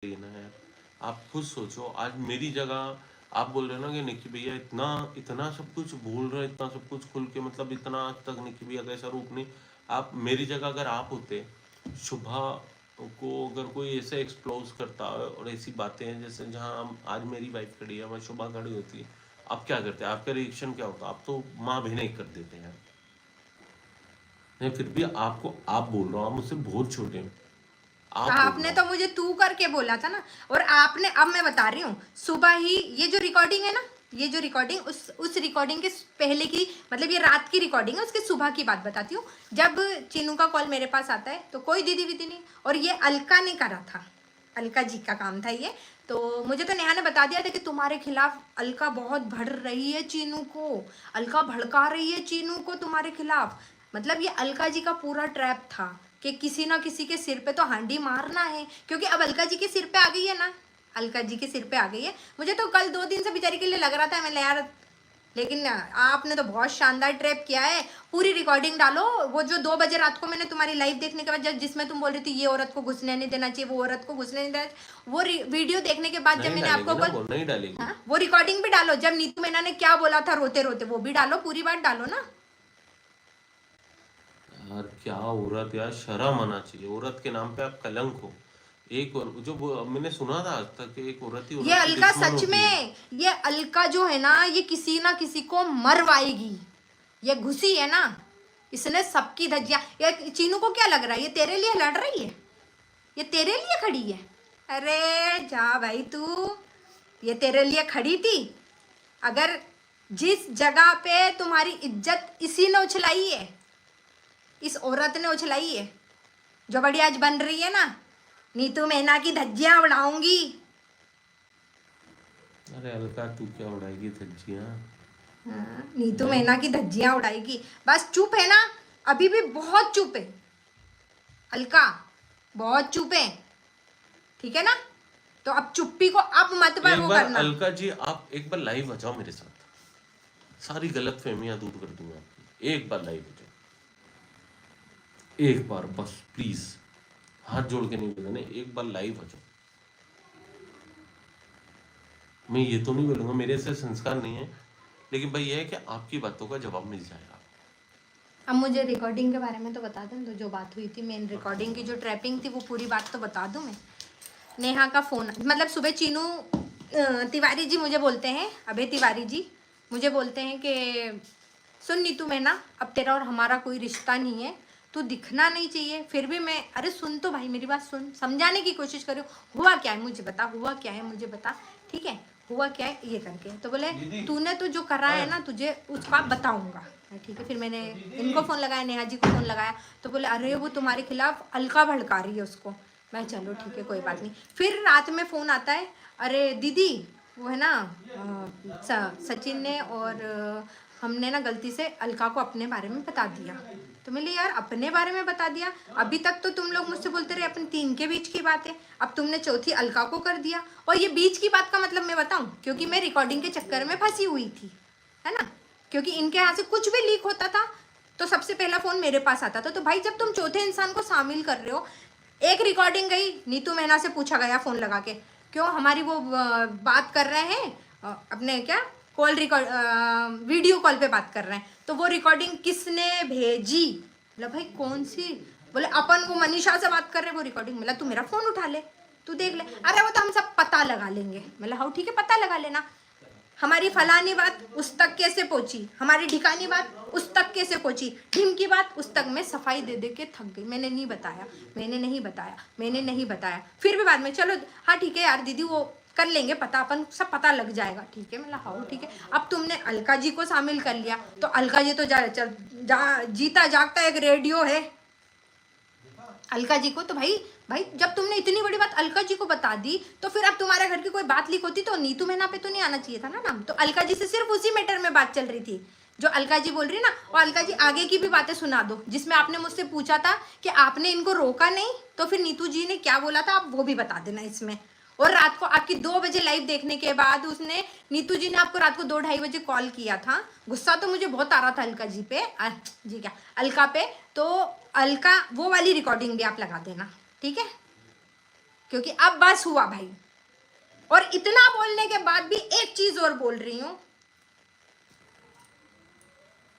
रही है ना यार। आप खुद सोचो, आज मेरी जगह आप बोल रहे हो ना कि निक्की भैया इतना इतना सब कुछ बोल रहे हैं, इतना सब कुछ खुल के, मतलब इतना आज तक निक्की भैया का ऐसा रूप नहीं। आप मेरी जगह अगर आप होते, शुभा को अगर कोई ऐसे एक्सप्लोज करता है और ऐसी बातें हैं जैसे जहाँ आज मेरी वाइफ खड़ी है, वहाँ शुभा खड़ी होती, आप क्या करते? आपका रिएक्शन क्या होता? आप तो माँ बहन ही कर देते हैं। नहीं, फिर भी आपको आप बोल रहा हूँ, आप मुझसे बहुत छोटे हैं, आप बोल आपने रहा तो हूँ। मुझे तू करके बोला था ना। और आपने, अब मैं बता रही हूँ, सुबह ही ये जो रिकॉर्डिंग है ना, ये जो रिकॉर्डिंग उस रिकॉर्डिंग के पहले की, मतलब ये रात की रिकॉर्डिंग है, उसके सुबह की बात बताती हूँ। जब चीनू का कॉल मेरे पास आता है तो कोई दीदी वीदी नहीं, और ये अलका ने करा था, अलका जी का काम था ये। तो मुझे तो नेहा ने बता दिया था कि तुम्हारे खिलाफ अलका बहुत भड़ रही है चीनू को, अलका भड़का रही है चीनू को तुम्हारे खिलाफ। मतलब ये अलका जी का पूरा ट्रैप था कि किसी ना किसी के सिर पे तो हांडी मारना है, क्योंकि अब अलका जी के सिर पे आ गई है ना, अलका जी के सिर पे आ गई है। मुझे तो कल 2 दिन से बेचारी के लिए लग रहा था, मैंने यार, लेकिन आपने तो बहुत शानदार ट्रैप किया है। पूरी रिकॉर्डिंग डालो, वो जो 2 बजे रात को मैंने तुम्हारी लाइव देखने के बाद, जब जिसमें तुम बोल रही थी ये औरत को घुसने नहीं देना चाहिए, वो औरत को घुसने नहीं देना चाहिए, वो वीडियो देखने के बाद जब नहीं मैंने आपको डालेगी ना, कल, वो नहीं डालेगी। हाँ, वो रिकॉर्डिंग भी डालो, जब नीतू मैना ने क्या बोला था रोते रोते, वो भी डालो, पूरी बात डालो ना। यार क्या औरत यार, शर्म आना चाहिए। औरत के नाम पे आप कलंक हो। एक और जो मैंने सुना था आज तक कि एक औरत ही ये औरत की अलका दुश्मन सच होती है। में, ये अलका जो है ना, ये किसी ना किसी को मरवाएगी। ये घुसी है ना, इसने सबकी धज्जियां, ये चीनू को क्या लग रहा है ये तेरे लिए लड़ रही है, ये तेरे लिए खड़ी है? अरे जा भाई तू, ये तेरे लिए खड़ी थी। अगर जिस जगह पे तुम्हारी इज्जत इसी ने उछलाई है, इस औरत ने उछलाई है, जो बड़ी आज बन रही है ना, नीतू मेहना की धज्जियां उड़ाऊंगी। अरे अलका, तू क्या उड़ाएगी धज्जियां? हाँ, नीतू हैं? मेहना की धज्जियां उड़ाएगी। बस चुप है ना, अभी भी बहुत चुप है अलका, बहुत चुप है, ठीक है ना? तो अब चुप्पी को अब मत पर एक वो बार करना। अलका जी, आप एक बार लाइव आ जाओ मेरे साथ, सारी गलत फहमियां दूर कर दूंगा आपकी। एक बार लाइव आ जाओ, एक बार बस प्लीज, हाथ जोड़ के नहीं बोलना, एक बार लाइव आ जाओ। मैं ये तो नहीं बोलूंगा मेरे से संस्कार नहीं है, लेकिन भाई ये है कि आपकी बातों का जवाब मिल जाएगा। अब मुझे रिकॉर्डिंग के बारे में तो बता दूं, तो जो बात हुई थी मेन रिकॉर्डिंग की, जो ट्रैपिंग थी, वो पूरी बात तो बता दूं मैं। नेहा का फ़ोन, मतलब सुबह चीनू तिवारी जी मुझे बोलते हैं, अभय तिवारी जी मुझे बोलते हैं कि सुन नीतू मैं ना, अब तेरा और हमारा कोई रिश्ता नहीं है, तू दिखना नहीं चाहिए। फिर भी मैं, अरे सुन तो भाई, मेरी बात सुन, समझाने की कोशिश करो, हुआ क्या है मुझे बता, हुआ क्या है मुझे बता, ठीक है, हुआ क्या है ये करके। तो बोले तूने तो जो करा है ना, तुझे उसका बताऊंगा। ठीक है, फिर मैंने इनको फ़ोन लगाया, नेहा जी को फ़ोन लगाया, तो बोले अरे वो तुम्हारे खिलाफ अलका भड़का रही है उसको। मैं चलो ठीक है कोई बात नहीं। फिर रात में फ़ोन आता है, अरे दीदी वो है ना, सचिन ने और हमने ना गलती से अलका को अपने बारे में बता दिया। तो मैं यार अपने बारे में बता दिया, अभी तक तो तुम लोग मुझसे बोलते रहे अपने 3 के बीच की बात है, अब तुमने चौथी अलका को कर दिया। और ये बीच की बात का मतलब मैं बताऊं, क्योंकि मैं रिकॉर्डिंग के चक्कर में फंसी हुई थी, है ना, क्योंकि इनके यहाँ से कुछ भी लीक होता था तो सबसे पहला फ़ोन मेरे पास आता था। तो भाई जब तुम चौथे इंसान को शामिल कर रहे हो, एक रिकॉर्डिंग गई, नीतू मेहना से पूछा गया फ़ोन लगा के, क्यों हमारी वो बात कर रहे हैं, अपने क्या कॉल रिकॉर्ड, वीडियो कॉल पे बात कर रहे हैं, तो वो रिकॉर्डिंग किसने भेजी? बोला भाई कौन सी? बोले अपन वो मनीषा से बात कर रहे हैं वो रिकॉर्डिंग। बोला तू मेरा फ़ोन उठा ले, तू देख ले। अरे वो तो हम सब पता लगा लेंगे। बोला हाँ ठीक है पता लगा लेना। हमारी फलानी बात उस तक कैसे पहुंची, हमारी ढिकानी बात उस तक कैसे पहुंची, ढिम की बात उस तक मैं सफाई दे दे के थक गई। मैंने नहीं बताया, मैंने नहीं बताया, मैंने नहीं बताया। फिर भी बाद में चलो हाँ ठीक है यार दीदी वो कर लेंगे पता, अपन सब पता लग जाएगा, ठीक है। मतलब हाँ ठीक है। अब तुमने अलका जी को शामिल कर लिया, तो अलका जी तो जीता जागता एक रेडियो है अलका जी को। तो भाई भाई जब तुमने इतनी बड़ी बात अलका जी को बता दी, तो फिर अब तुम्हारे घर की कोई बात लीक होती तो नीतू मेहना पे तो नहीं आना चाहिए था ना नाम। तो अलका जी से सिर्फ उसी मैटर में बात चल रही थी जो अलका जी बोल रही ना। और अलका जी आगे की भी बातें सुना दो, जिसमें आपने मुझसे पूछा था कि आपने इनको रोका नहीं, तो फिर नीतू जी ने क्या बोला था आप वो भी बता देना इसमें। और रात को आपकी 2 बजे लाइव देखने के बाद उसने, नीतू जी ने आपको रात को 2-2:30 बजे कॉल किया था। गुस्सा तो मुझे बहुत आ रहा था अलका जी पे, जी क्या अलका पे। तो अलका वो वाली रिकॉर्डिंग भी आप लगा देना, ठीक है। क्योंकि अब बस हुआ भाई। और इतना बोलने के बाद भी एक चीज और बोल रही हूं,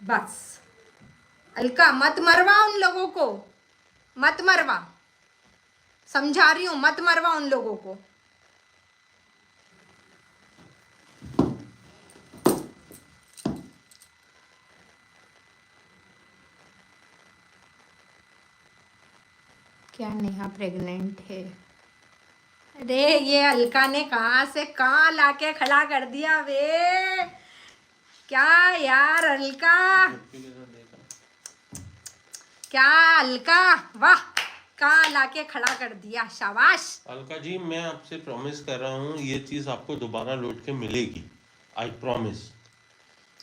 बस अलका मत मरवा उन लोगों को, मत मरवा, समझा रही हूं, मत मरवा उन लोगों को। क्या नेहा प्रेग्नेंट है? अरे ये अलका ने कहां से कहां लाके खड़ा कर दिया वे, क्या यार अलका, क्या अलका, वाह, कहां लाके खड़ा कर दिया, शाबाश। अलका जी, मैं आपसे प्रॉमिस कर रहा हूँ ये चीज आपको दोबारा लौट के मिलेगी, आई प्रॉमिस।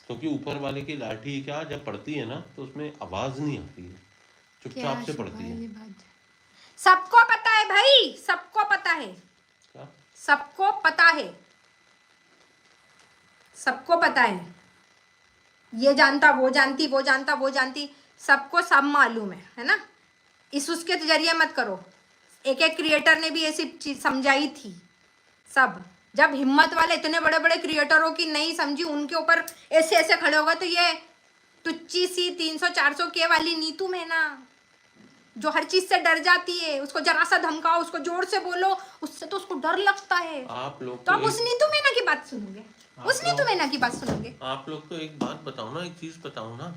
क्योंकि ऊपर वाले की लाठी क्या जब पड़ती है ना तो उसमें आवाज नहीं आती है, चुपचाप से पड़ती है। सबको पता है भाई, सबको पता है, क्या? सबको पता है, सबको पता है, ये जानता, वो जानती, वो जानता, वो जानती, सबको सब मालूम है ना। इस उसके जरिए मत करो, एक एक क्रिएटर ने भी ऐसी चीज समझाई थी सब। जब हिम्मत वाले इतने बड़े बड़े क्रिएटरों की नहीं समझी, उनके ऊपर ऐसे ऐसे खड़े होगा, तो ये तुच्ची सी 300-400 के वाली नीतू में ना, जो हर चीज से डर जाती है, उसको जरा सा धमकाओ, उसको जोर से बोलो, उससे तो उसको डर लगता है। आप लोग तो आप उस नीतू मैना की बात सुनोगे, उस नीतू मैना की बात सुनोगे। आप लोग तो एक बात बताओ ना, एक चीज बताओ ना,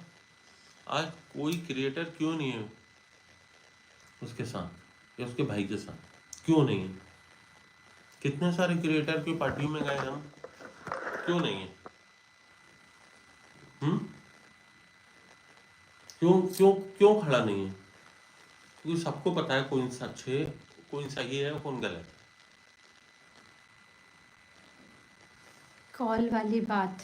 आज कोई क्रिएटर क्यों नहीं है उसके साथ या उसके भाई के साथ, क्यों नहीं है? कितने सारे क्रिएटर की पार्टी में गए हम, क्यों नहीं है? क्यों क्यों क्यों खड़ा नहीं है? क्योंकि सबको पता है कौन सच है, कौन सही है, कौन गलत। कॉल वाली बात,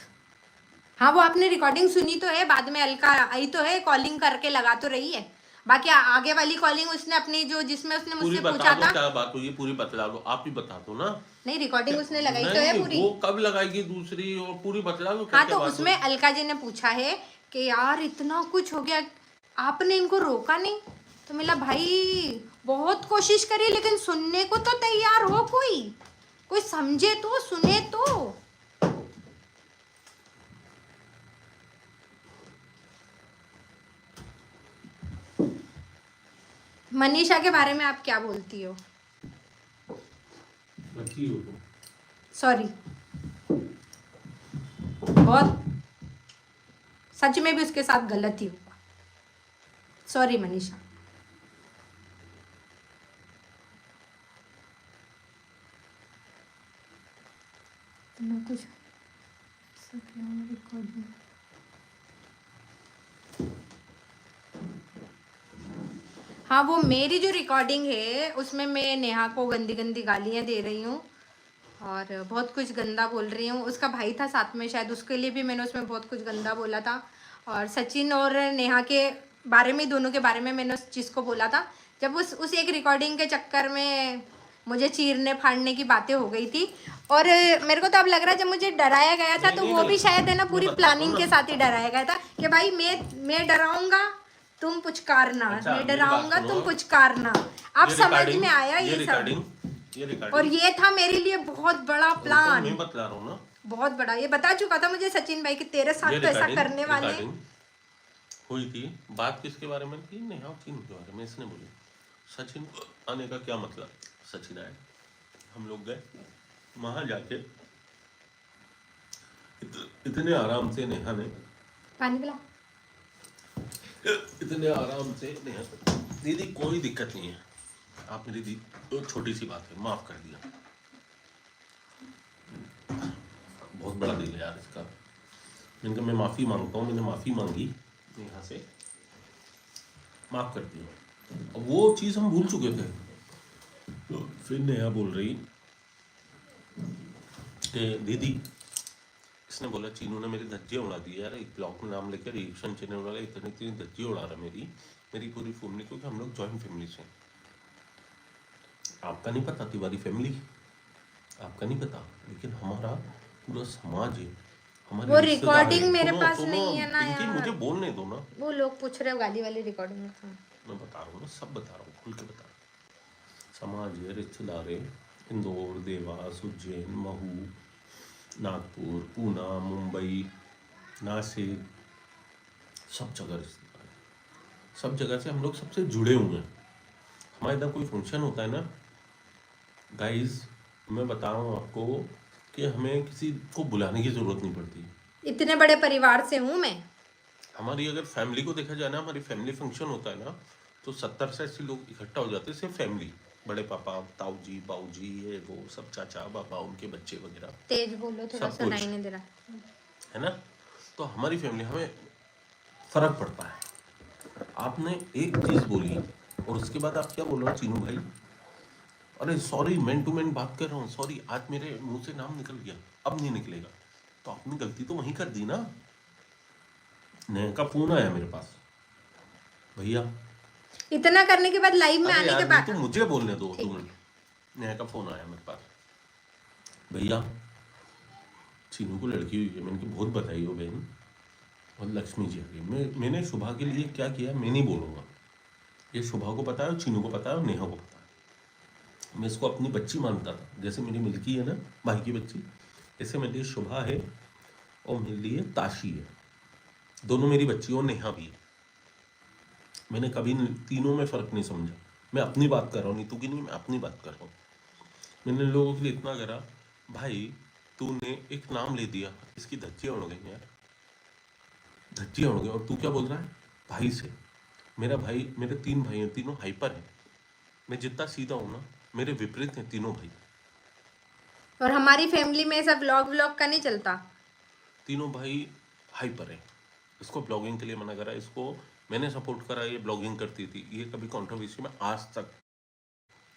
हाँ वो आपने रिकॉर्डिंग सुनी तो है, बाद में अलका आई तो है, कॉलिंग करके लगा तो रही है। बाकी आगे वाली कॉलिंग उसने अपनी जो, जिसमें उसने मुझसे पूछा था, क्या बात हुई पूरी बतला दो, आप ही बता दो ना। नहीं रिकॉर्डिंग उसने लगाई तो है पूरी, वो कब लगाएगी दूसरी, और पूरी बतला दो। हाँ तो उसमें अलका जी ने पूछा है कि यार इतना कुछ हो गया, आपने इनको रोका नहीं? तो मिला भाई बहुत कोशिश करी, लेकिन सुनने को तो तैयार हो, कोई समझे तो, सुने तो। मनीषा के बारे में आप क्या बोलती हो? सॉरी, बहुत सच में भी उसके साथ गलत ही हुआ, सॉरी मनीषा। कुछ हाँ वो मेरी जो रिकॉर्डिंग है उसमें मैं नेहा को गंदी गंदी गालियाँ दे रही हूँ और बहुत कुछ गंदा बोल रही हूँ। उसका भाई था साथ में, शायद उसके लिए भी मैंने उसमें बहुत कुछ गंदा बोला था। और सचिन और नेहा के बारे में, दोनों के बारे में मैंने उस चीज़ को बोला था। जब उस एक रिकॉर्डिंग के चक्कर में मुझे चीरने फाड़ने की बातें हो गई थी। और मेरे को तो अब लग रहा है जब मुझे डराया गया था तो वो भी शायद है ना पूरी प्लानिंग के साथ ही डराया गया था कि भाई मैं डराऊंगा तुम पुचकारना, मैं डराऊंगा तुम पुचकारना। अब समझ में आया ये सब। और ये था मेरे लिए बहुत बड़ा प्लान, मैं बतला रहा हूँ ना, बहुत बड़ा। ये बता चुका था मुझे सचिन भाई कि तेरे साथ तो ऐसा करने वाले। हुई थी बात किसके बारे में थी? नेहा के बारे में। इसने बोली सचिन आने का क्या मतलब? सचिन आए, हम लोग गए वहां जाके, इतने आराम से नेहा ने पानी पिला, इतने आराम से नेहा, दीदी कोई दिक्कत नहीं है, आप मेरी दी, तो छोटी सी बात है, माफ कर दिया। बहुत बड़ा दिल है यार इसका। मैंने कहा मैं माफी मांगता हूँ, मैंने माफी मांगी नेहा से, माफ कर दिया। अब वो चीज हम भूल चुके थे। तो फिर नेहा बोल रही कि दीदी, इसने बोला चीनू ने मेरी धज्जियाँ उड़ा दी यार, एक ब्लॉग में नाम लेकर रिएक्शन चैनल वाला इतनी धज्जियाँ उड़ा रहा मेरी पूरी फैमिली, क्योंकि हम लोग जॉइंट फैमिली से। आपका नहीं पता तिवारी फैमिली, आपका नहीं पता, लेकिन हमारा पूरा समाज है, हमारे वो रिकॉर्डिंग मेरे पास नहीं है ना यार। मुझे बोलने दो ना, वो लोग पूछ रहे हो गाली वाली रिकॉर्डिंग। मैं बता रहा हूँ ना, सब बता रहा हूँ, खुल के बता रहा हूँ। समाज है, रिश्तेदार है, इंदौर, देवास, उज्जैन, महू, नागपुर, पूना, मुंबई, नासिक, सब जगह रिश्तेदार हैं। सब जगह से हम लोग सबसे जुड़े हुए हैं। हमारे इधर कोई फंक्शन होता है ना गाइस, मैं बता रहा हूँ आपको कि हमें किसी को बुलाने की ज़रूरत नहीं पड़ती। इतने बड़े परिवार से हूँ मैं। हमारी अगर फैमिली को देखा जाए ना, हमारी फैमिली फंक्शन होता है ना, तो 70 से 80 लोग इकट्ठा हो जाते हैं, सिर्फ फैमिली। बड़े पापा, ताऊ जी, बाऊ जी, ये वो सब, चाचा बाबा, उनके बच्चे वगैरह, तेज बोलो, थोड़ा सब सुनाई कुछ, नहीं दे रहा। है ना। तो हमारी फैमिली, हमें फर्क पड़ता है। आपने एक चीज बोली और उसके बाद आप क्या बोल रहे हो चीनू भाई? अरे सॉरी, मैन टू मैन बात कर रहा हूँ, सॉरी, आज मेरे मुंह से नाम निकल गया, अब नहीं निकलेगा। तो आपने गलती तो वहीं कर दी ना। नेहा का फोन आया मेरे पास, भैया। इतना करने के बाद लाइव में अरे आने के यार, नहीं बाद तो मुझे बोलने दो 2 ठीक है। मिनट। नेहा का फोन आया मेरे पास, भैया चीनू को लड़की हुई है। मैंने कहा बहुत बधाई हो बहन। और लक्ष्मी जी आ गई। मैंने शुभा के लिए क्या किया मैं नहीं बोलूँगा, ये शुभा को पता है, चीनू को पता है और नेहा को पता है। मैं इसको अपनी बच्ची मानता था, जैसे मेरी मिल्की है ना भाई की बच्ची, ऐसे मेरे लिए शुभा है और मेरे लिए ताशी है। दोनों मेरी बच्ची और नेहा भी है। मैंने कभी तीनों में फ़र्क नहीं समझा। मैं अपनी बात कर रहा हूँ, नीतू की नहीं, मैं अपनी बात कर रहा हूँ। मैंने लोगों के लिए इतना करा, भाई तूने एक नाम ले दिया, इसकी धज्जियाँ उड़ गई यार, धज्जियाँ उड़ गई। और तू क्या बोल रहा है भाई से? मेरा भाई, मेरे 3 भाई हैं, तीनों हाइपर हैं। मैं जितना सीधा हूँ ना, मेरे विपरीत हैं तीनों भाई। और हमारी फैमिली में सब व्लॉग का नहीं चलता। तीनों भाई हाइपर है। इसको ब्लॉगिंग के लिए मना करा, इसको मैंने सपोर्ट करा, ये ब्लॉगिंग करती थी। ये कभी कंट्रोवर्सी में आज तक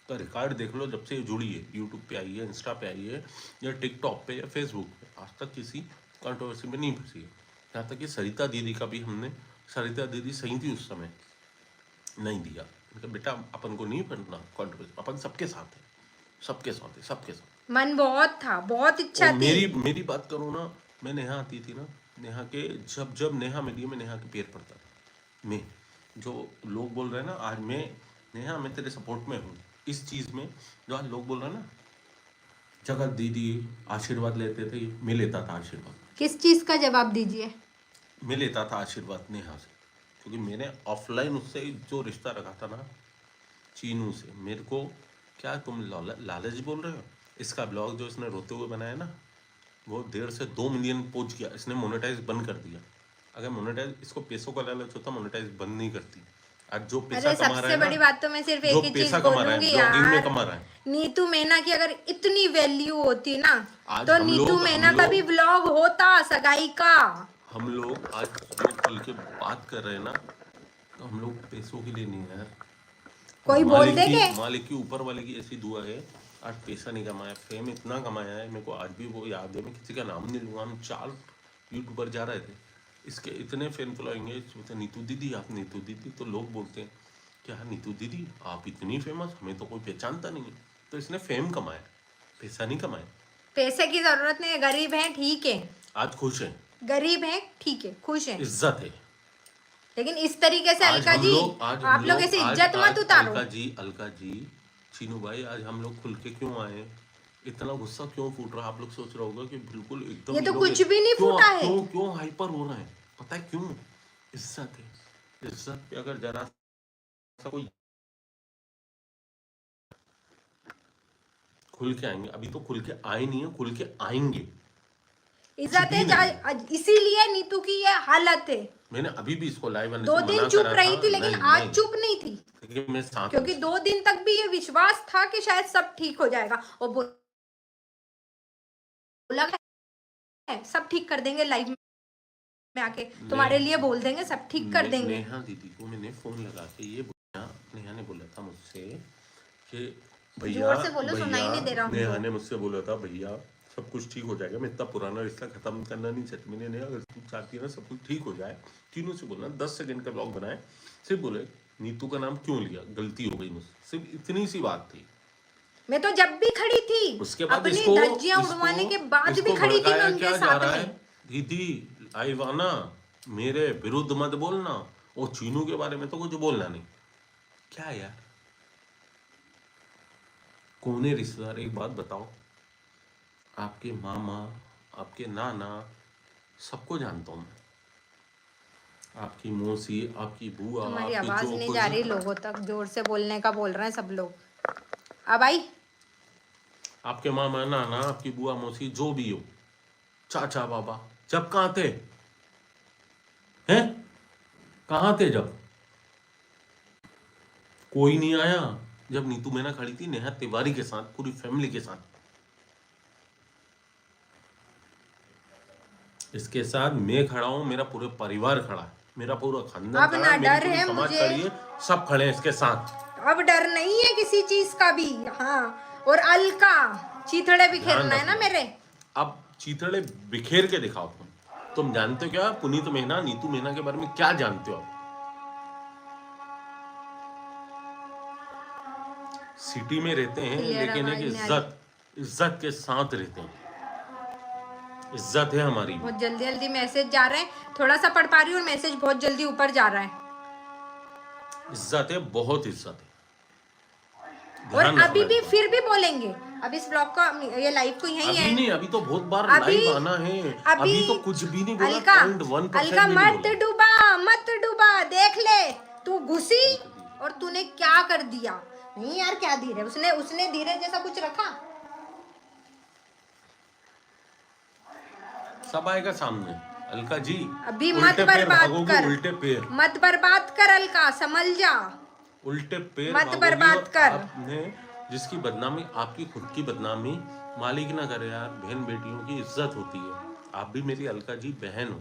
का रिकॉर्ड देख लो, जब से ये जुड़ी है, यूट्यूब पे आई है, इंस्टा पे आई है, या टिकटॉक पे या फेसबुक पे, आज तक किसी कंट्रोवर्सी में नहीं फंसी है। यहाँ तक कि सरिता दीदी का भी हमने, सरिता दीदी सही थी उस समय, नहीं दिया। मतलब बेटा अपन को नहीं पढ़ना कंट्रोवर्सी, अपन सबके साथ है, सबके साथ है, सबके साथ। मन बहुत था, बहुत इच्छा और थी। मेरी बात करूँ ना, मैं नेहा आती थी ना, नेहा के जब नेहा मिली, मैं नेहा के पैर पड़ता था। मैं, जो लोग बोल रहे हैं ना आज, नेहा मैं तेरे सपोर्ट में हूँ इस चीज़ में, जो आज लोग बोल रहे हैं ना, जगत दीदी आशीर्वाद लेते थे, मैं लेता था आशीर्वाद। किस चीज का जवाब दीजिए? मैं लेता था आशीर्वाद नेहा से, क्योंकि मैंने ऑफलाइन उससे जो रिश्ता रखा था ना, चीनू से, मेरे को क्या तुम लालच बोल रहे हो? इसका ब्लॉग जो इसने रोते हुए बनाया ना, वो 1.5 से 2 मिलियन पहुंच गया। इसने मोनेटाइज बंद कर दिया। अगर मोनेटाइज, इसको पैसों का लालच होता, मोनेटाइज बंद नहीं करती। आज जो पैसा अरे कमा रहा सबसे है बड़ी ना, बात तो मैं सिर्फ जो एक ही चीज पैसा कमा रहा है, बोलूंगी ब्लॉगिंग में यार, कमा रहा है। नीतू मैना की अगर इतनी वैल्यू होती ना, आज तो हम नीतू लोग मैना का भी व्लॉग होता सगाई का। हम लोग आज जो खुल के बात कर रहे हैं ना, तो हम लोग पैसों के लिए नहीं है यार। कोई बोल देंगे। मालिक की, ऊपर वाले की ऐसी दुआ है। आज पैसा नहीं कमाया, फेम इतना कमाया है, मेरे को आज भी वो याद है। मैं किसी का नाम नहीं लूँगा, हम 4 यूट्यूबर जा रहे थे, इसके इतने फैन फॉलोइंग है। इसमें नीतू दीदी, आप नीतू दीदी, तो लोग बोलते हैं क्या नीतू दीदी आप इतनी फेमस, हमें तो कोई पहचानता नहीं है। तो इसने फेम कमाया, पैसा नहीं कमाया। पैसे की जरूरत नहीं है, गरीब है ठीक है, आज खुश है, गरीब है ठीक है, खुश है, इज्जत है। लेकिन इस तरीके से आज अलका हम जी, लोग, आप लोग ऐसे इज्जत मत उतारो। अलका जी, चीनू भाई, आज हम लोग खुल के क्यों आए? इतना गुस्सा क्यों फूट रहा है? आप लोग सोच रहे होगा कि बिल्कुल एकदम ये तो कुछ भी नहीं फूटा है। क्यों हाइपर हो रहा है? पता है क्यों? इज्जत है। इज्जत पे अगर जरा सा कोई खुल के आएंगे, अभी तो खुल के आए नहीं है, खुल के आएंगे। इज्जत है, इसीलिए नीतू की ये हालत है। मैंने अभी भी इसको लाइव आने 2 से दिन मना चुप करा रही था, थी, लेकिन आज चुप नहीं थी, क्योंकि 2 दिन तक भी ये विश्वास था कि शायद सब ठीक हो जाएगा, और बोला है सब ठीक कर देंगे, लाइव में आके तुम्हारे लिए बोल देंगे, सब ठीक कर देंगे। नेहा दीदी को मैंने फोन लगा के ये बोला, नेहा ने बोला था मुझसे कि भैया, जोर से बोलो, सुनाई नहीं दे रहा हूँ। नेहा ने मुझसे बोला था भैया सब कुछ ठीक हो जाएगा, मैं इतना पुराना रिश्ता खत्म करना नहीं चाहती। मैंने नेहा अगर तू चाहती है ना सब कुछ ठीक हो जाए, तीनों से बोलना 10 सेकंड का ब्लॉग बनाए, सिर्फ बोले नीतू का नाम क्यों लिया, गलती हो गई मुझसे, सिर्फ इतनी सी बात थी। मैं तो जब भी खड़ी थी, उसके बाद अपनी धज्जियां उड़वाने के बाद भी खड़ी थी मैं उनके साथ में। दीदी आईवाना, मेरे विरुद्ध मत बोलना, और चीनू के बारे में तो कुछ बोलना नहीं। क्या यार, कौन है रिश्तेदार, एक बात बताओ। आपके मामा, आपके नाना, सबको जानता हूँ मैं। आपकी मौसी, आपकी बुआ, तुम्हारी आपके आवाज जो नहीं कुछ, जा रही लोगों तक, जोर से बोलने का बोल रहे हैं सब लोग। अब आई? आपके मामा, नाना, आपकी बुआ, मौसी, जो भी हो, चाचा, बाबा, जब कहाँ थे? हैं? कहाँ थे जब? कोई नहीं आया जब नीतू मैना खड़ी थी नेहा तिवारी के साथ, पूरी फैमिली के साथ। इसके साथ मैं खड़ा हूं, मेरा पूरा परिवार खड़ा है, मेरा पूरा खानदान अब खड़ा ना है, मेरी डर पूरी है समाज मुझे, खड़ी है, सब खड़े हैं इसके साथ। अब डर नहीं है किसी चीज का भी। हाँ, और अलका चीथड़े बिखेरना है ना रखना। मेरे। अब चीथड़े बिखेर के दिखाओ। तुम जानते हो क्या पुनीत मेहना, नीतू मेहना के बारे में क्या जानते हो आप? सिटी में रहते हैं क्लियर लेकिन एक आवाज नहीं आ रही। इज्जत के साथ रहते हैं। इज्जत है हमारी। बहुत जल्दी जल्दी मैसेज जा रहे हैं, थोड़ा सा पढ़ पा रही हूँ और मैसेज बहुत जल्दी ऊपर जा रहा है। इज्जत है, बहुत इज्जत है। और ध्यान अभी रखना भी इस बात। फिर भी बोलेंगे, अब इस ब्लॉग का, ये लाइव को यही अभी है। नहीं, अभी तो बहुत बार अभी लाइव आना है। अभी तो कुछ भी नहीं बोला, अलका 0.1% अलका भी नहीं मत बोला। डूबा, मत डूबा, देख ले तू घुसी और तूने क्या कर दिया। नहीं यार, क्या धीरे, उसने उसने धीरे जैसा कुछ रखा। सब आएगा सामने। अलका जी अभी मत उल्टे पैर बर्बाद भागोगे, कर, उल्टे पैर, मत बर्बाद कर अलका, संभल जा, उल्टे पैर मत भागोगी। बर्बाद और कर। आपने जिसकी बदनामी, आपकी खुद की बदनामी मालिक ना करे यार। बहन बेटियों की इज्जत होती है। आप भी मेरी अलका जी बहन हो,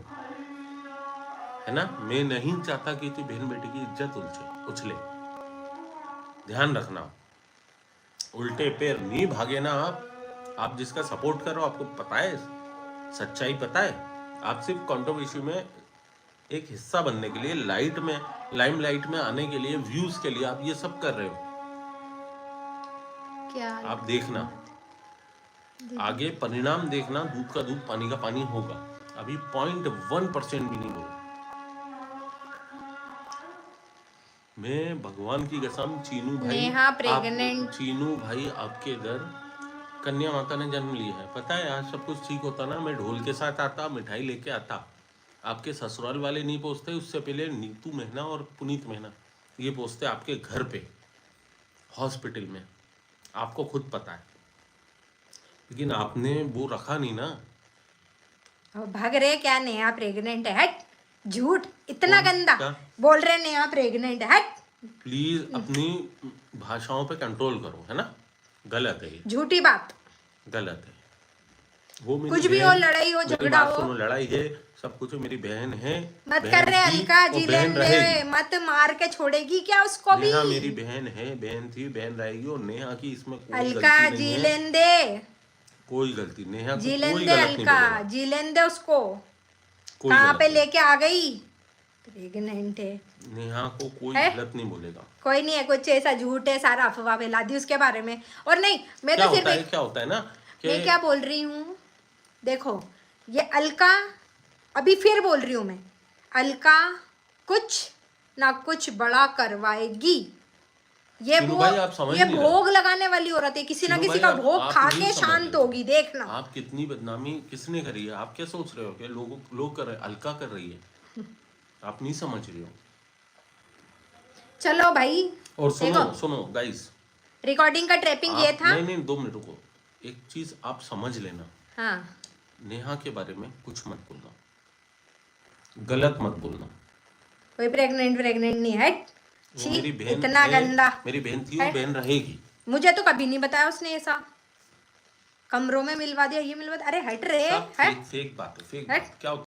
है ना? मैं नहीं चाहता कि तू बहन बेटी की इज्जत उछले। ध्यान रखना, उल्टे पैर नहीं भागे ना आप जिसका सपोर्ट करो, आपको पता है, सच्चाई पता है। आप सिर्फ कंट्रोवर्सी में एक हिस्सा बनने के लिए, लाइमलाइट में आने के लिए, व्यूज के लिए आप ये सब कर रहे हो। क्या आप देखना आगे परिणाम देखना, दूध का दूध पानी का पानी होगा। अभी 0.1% भी नहीं होगा। मैं भगवान की कसम, चीनू भाई, नेहा प्रेग्नेंट। चीनू भाई आपके इधर कन्या माता ने जन्म लिया है। पता है आज सब कुछ ठीक होता ना, मैं ढोल के साथ आता, मिठाई लेके आता। आपके ससुराल वाले नहीं पहुंचते, उससे पहले नीतू मेहना और पुनीत मेहना ये पहुंचते आपके घर पे, हॉस्पिटल में। आपको खुद पता है, लेकिन आपने वो रखा नहीं ना। अब भाग रहे क्या, नेहा प्रेग्नेंट है? हट, झूठ इतना गंदा क्या? बोल रहे नेहा प्रेग्नेंट है। हट, प्लीज अपनी भाषाओं पे कंट्रोल करो, है ना? गलत है ये, झूठी बात। गलत है। वो मेरी कुछ भी बहन, हो, लड़ाई हो, मेरी झगड़ा बात हो, सुनो, लड़ाई है, सब कुछ है, मेरी बहन है। मत बहन कर रहे थी अलका, और जी बहन लेने रहेगी। दे, मत मार के छोड़ेगी क्या उसको भी? नेहा मेरी बहन है, बहन थी, बहन रहेगी। और नेहा की इसमें कोई अलका गलती जी नहीं है। लेन दे, कोई गलती, नेहा को जी लेन कोई दे गलत नहीं अलका, बोलेगा, जी लेन दे उसको। कोई कहाँ गलत पे नहीं। लेके आ गई, प्रेग्नेंट है। नेहा को कोई है? गलत नहीं बोलेगा। कोई नहीं है, कुछ ऐसा झूठ है, सारा अफवाह फैला दी उसके बारे में। और नहीं, मैं क्या तो सिर्फ होता है, क्या होता है ना मैं कि क्या बोल रही हूँ, देखो ये अलका, अभी फिर बोल रही हूँ मैं, अलका कुछ ना कुछ बड़ा करवाएगी। ये चीनू भाई, आप समझ ये नहीं रहे। भोग लगाने वाली औरत है, किसी ना चीनू किसी भाई, का आप भोग खा नहीं के समझ शांत रहे। होगी, देखना। आप कितनी बदनामी किसने करी है? आप क्या सोच रहे हो कि लोग कर रहे, अलका कर रही है? आप नहीं समझ रहे हो। चलो भाई, और सुनो देखो सुनो गाइस, रिकॉर्डिंग का ट्रैपिंग ये था। नहीं 2 मिनट रुको। एक चीज आप समझ लेना, हाँ, नेहा के बारे में कुछ मत बोलना, गलत मत बोलना। कोई प्रेग्नेंट नहीं है। वो मेरी बहन इतना है, गंदा। मेरी बहन थी और बहन रहेगी। मुझे तो कभी नहीं बताया उसने ऐसा, कमरों में मिलवा दिया, ये मिलवा दिया। अरे हट रे, सब हट, फेक बात है, फेक हट। बात। क्या